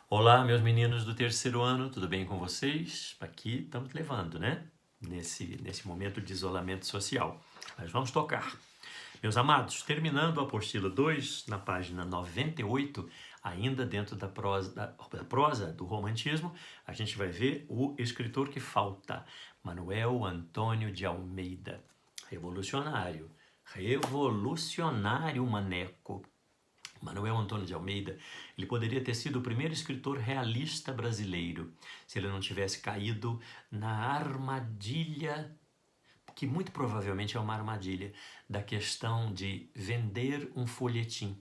Olá, meus meninos do terceiro ano, tudo bem com vocês? Aqui estamos levando, né? Nesse momento de isolamento social. Mas vamos tocar. Meus amados, terminando a apostila 2, na página 98, ainda dentro da prosa do romantismo, a gente vai ver o escritor que falta, Manuel Antônio de Almeida. Revolucionário. Revolucionário, maneco. Manuel Antônio de Almeida, ele poderia ter sido o primeiro escritor realista brasileiro, se ele não tivesse caído na armadilha, que muito provavelmente é uma armadilha, da questão de vender um folhetim.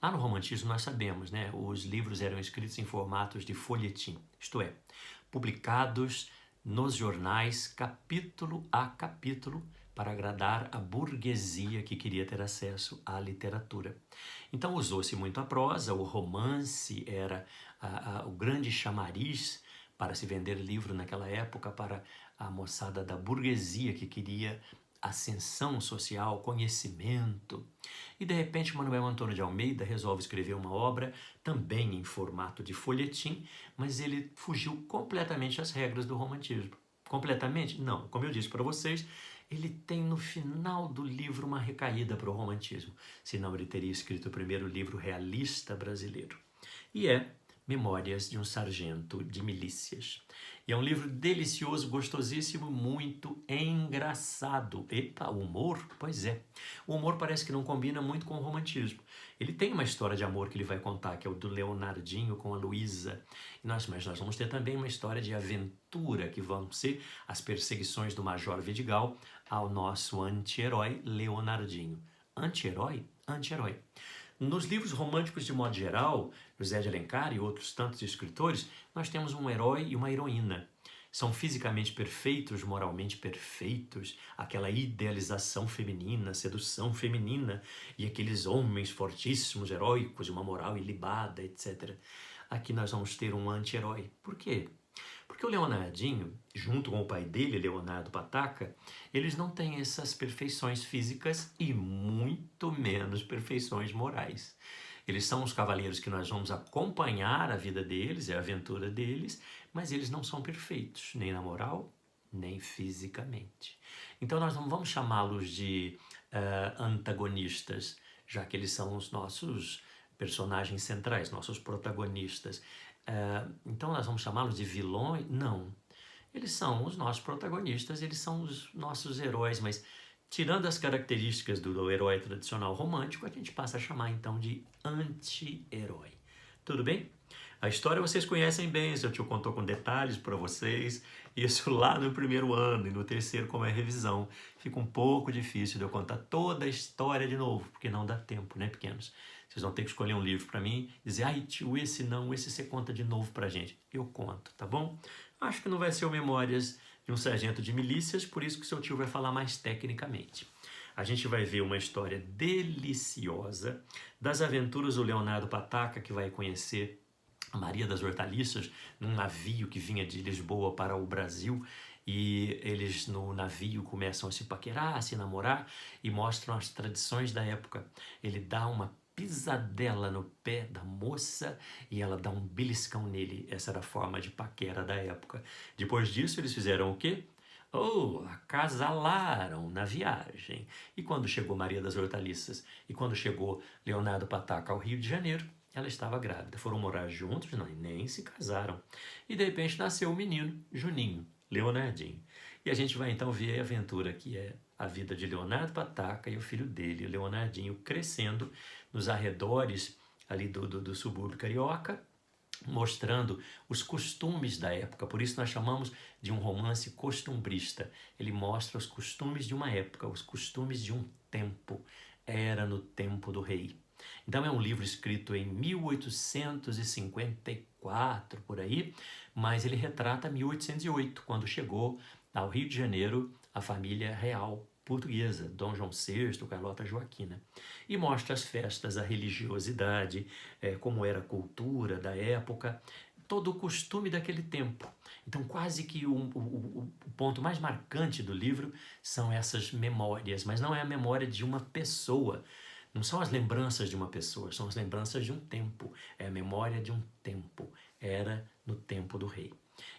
Lá no romantismo nós sabemos, né? Os livros eram escritos em formatos de folhetim, isto é, publicados nos jornais, capítulo a capítulo, para agradar a burguesia que queria ter acesso à literatura. Então usou-se muito a prosa, o romance era o grande chamariz para se vender livro naquela época para a moçada da burguesia que queria ascensão social, conhecimento. E de repente Manuel Antônio de Almeida resolve escrever uma obra também em formato de folhetim, mas ele fugiu completamente às regras do romantismo. Completamente? Não. Como eu disse para vocês, ele tem no final do livro uma recaída para o romantismo, senão ele teria escrito o primeiro livro realista brasileiro. E é Memórias de um Sargento de Milícias. E é um livro delicioso, gostosíssimo, muito engraçado. Epa, o humor? Pois é. O humor parece que não combina muito com o romantismo. Ele tem uma história de amor que ele vai contar, que é o do Leonardinho com a Luísa. Mas nós vamos ter também uma história de aventura, que vão ser as perseguições do Major Vidigal ao nosso anti-herói Leonardinho. Anti-herói? Anti-herói. Nos livros românticos de modo geral, José de Alencar e outros tantos escritores, nós temos um herói e uma heroína. São fisicamente perfeitos, moralmente perfeitos, aquela idealização feminina, sedução feminina e aqueles homens fortíssimos, heróicos, de uma moral ilibada, etc. Aqui nós vamos ter um anti-herói. Por quê? Porque o Leonardinho, junto com o pai dele, Leonardo Pataca, eles não têm essas perfeições físicas e muito menos perfeições morais. Eles são os cavaleiros que nós vamos acompanhar a vida deles, a aventura deles, mas eles não são perfeitos, nem na moral, nem fisicamente. Então nós não vamos chamá-los de antagonistas, já que eles são os nossos personagens centrais, nossos protagonistas. Então nós vamos chamá-los de vilões? Não. Eles são os nossos protagonistas, eles são os nossos heróis, mas tirando as características do herói tradicional romântico, a gente passa a chamar então de anti-herói. Tudo bem? A história vocês conhecem bem, seu tio contou com detalhes para vocês, isso lá no primeiro ano, e no terceiro, como é revisão, fica um pouco difícil de eu contar toda a história de novo, porque não dá tempo, né, pequenos? Vocês vão ter que escolher um livro para mim e dizer, ai tio, esse não, esse você conta de novo pra gente. Eu conto, tá bom? Acho que não vai ser o Memórias de um Sargento de Milícias, por isso que seu tio vai falar mais tecnicamente. A gente vai ver uma história deliciosa das aventuras do Leonardo Pataca, que vai conhecer a Maria das Hortaliças num navio que vinha de Lisboa para o Brasil, e eles no navio começam a se paquerar, a se namorar e mostram as tradições da época. Ele dá uma pisadela no pé da moça e ela dá um beliscão nele. Essa era a forma de paquera da época. Depois disso eles fizeram o quê? Acasalaram na viagem. E quando chegou Maria das Hortaliças e quando chegou Leonardo Pataca ao Rio de Janeiro, ela estava grávida. Foram morar juntos, não, nem se casaram. E de repente nasceu o menino, Juninho, Leonardinho. E a gente vai então ver a aventura que é a vida de Leonardo Pataca e o filho dele, Leonardinho, crescendo nos arredores ali do subúrbio carioca, mostrando os costumes da época. Por isso nós chamamos de um romance costumbrista. Ele mostra os costumes de uma época, os costumes de um tempo. Era no tempo do rei. Então é um livro escrito em 1854, por aí, mas ele retrata 1808, quando chegou ao Rio de Janeiro a família real portuguesa, Dom João VI, Carlota Joaquina, e mostra as festas, a religiosidade, como era a cultura da época, todo o costume daquele tempo. Então quase que o ponto mais marcante do livro são essas memórias, mas não é a memória de uma pessoa, Não são as lembranças de uma pessoa, são as lembranças de um tempo. É a memória de um tempo. Era no tempo do rei.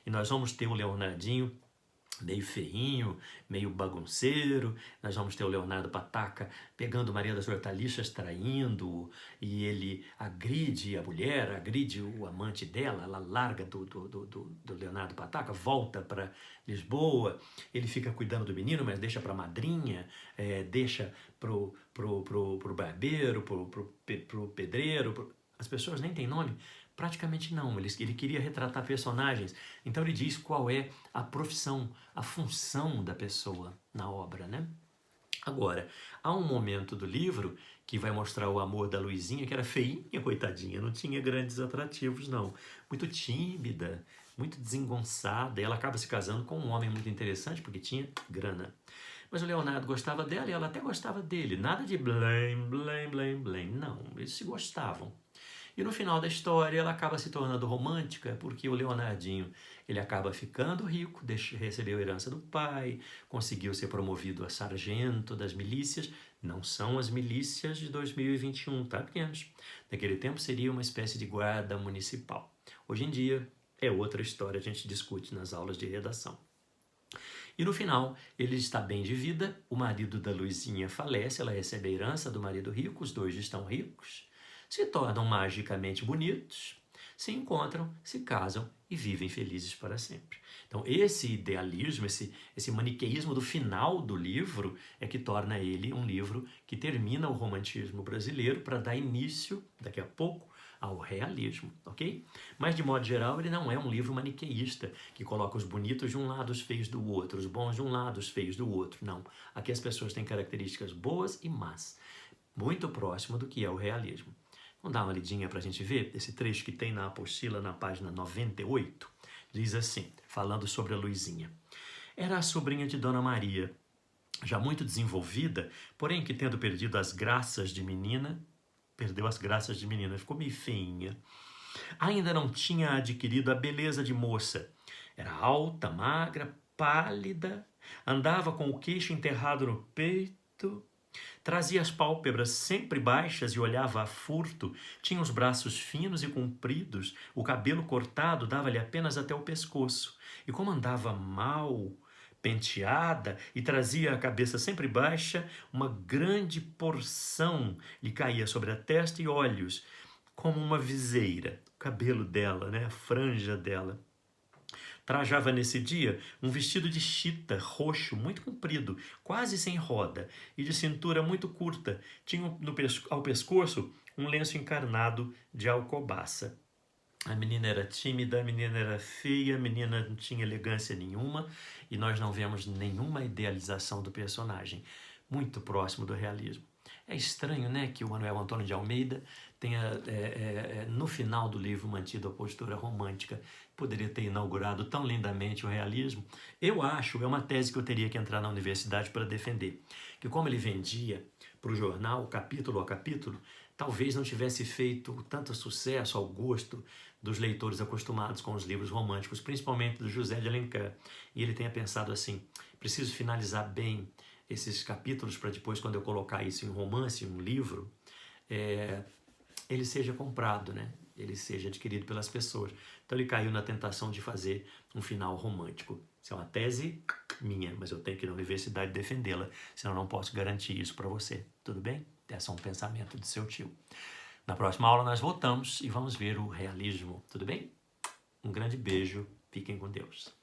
E nós vamos ter o Leonardinho meio feinho, meio bagunceiro. Nós vamos ter o Leonardo Pataca pegando Maria das Hortaliças, traindo, e ele agride a mulher, agride o amante dela, ela larga do Leonardo Pataca, volta para Lisboa, ele fica cuidando do menino, mas deixa para a madrinha, deixa pro barbeiro, pro pedreiro, as pessoas nem têm nome. Praticamente não, ele queria retratar personagens, então ele diz qual é a profissão, a função da pessoa na obra, né? Agora, há um momento do livro que vai mostrar o amor da Luizinha, que era feinha, coitadinha, não tinha grandes atrativos, não. Muito tímida, muito desengonçada, e ela acaba se casando com um homem muito interessante, porque tinha grana. Mas o Leonardo gostava dela e ela até gostava dele, nada de blame, blame, blame, blame, não, eles se gostavam. E no final da história ela acaba se tornando romântica, porque o Leonardinho ele acaba ficando rico, recebeu a herança do pai, conseguiu ser promovido a sargento das milícias. Não são as milícias de 2021, tá, pequenos? Naquele tempo seria uma espécie de guarda municipal. Hoje em dia é outra história, a gente discute nas aulas de redação. E no final, ele está bem de vida, o marido da Luizinha falece, ela recebe a herança do marido rico, os dois estão ricos, se tornam magicamente bonitos, se encontram, se casam e vivem felizes para sempre. Então esse idealismo, esse maniqueísmo do final do livro é que torna ele um livro que termina o romantismo brasileiro para dar início, daqui a pouco, ao realismo, ok? Mas de modo geral ele não é um livro maniqueísta, que coloca os bonitos de um lado, os feios do outro, os bons de um lado, os feios do outro, não. Aqui as pessoas têm características boas e más, muito próximo do que é o realismo. Vamos dar uma lidinha para a gente ver esse trecho que tem na apostila, na página 98. Diz assim, falando sobre a Luizinha. Era a sobrinha de Dona Maria, já muito desenvolvida, porém que tendo perdido as graças de menina, ficou meio feinha. Ainda não tinha adquirido a beleza de moça. Era alta, magra, pálida, andava com o queixo enterrado no peito, trazia as pálpebras sempre baixas e olhava a furto, tinha os braços finos e compridos, o cabelo cortado dava-lhe apenas até o pescoço, e como andava mal penteada e trazia a cabeça sempre baixa, uma grande porção lhe caía sobre a testa e olhos, como uma viseira. O cabelo dela, né, a franja dela. Trajava nesse dia um vestido de chita roxo, muito comprido, quase sem roda, e de cintura muito curta. Tinha ao pescoço um lenço encarnado de alcobaça. A menina era tímida, a menina era feia, a menina não tinha elegância nenhuma, e nós não vemos nenhuma idealização do personagem, muito próximo do realismo. É estranho, né, que o Manuel Antônio de Almeida tenha, no final do livro, mantido a postura romântica. Poderia ter inaugurado tão lindamente o realismo. Eu acho, é uma tese que eu teria que entrar na universidade para defender, que como ele vendia para o jornal, capítulo a capítulo, talvez não tivesse feito tanto sucesso ao gosto dos leitores acostumados com os livros românticos, principalmente do José de Alencar. E ele tenha pensado assim, preciso finalizar bem esses capítulos para depois, quando eu colocar isso em romance, em um livro, ele seja comprado, né? Ele seja adquirido pelas pessoas. Então ele caiu na tentação de fazer um final romântico. Isso é uma tese minha, mas eu tenho que ir na universidade defendê-la, senão eu não posso garantir isso para você. Tudo bem? Esse é um pensamento do seu tio. Na próxima aula nós voltamos e vamos ver o realismo. Tudo bem? Um grande beijo. Fiquem com Deus.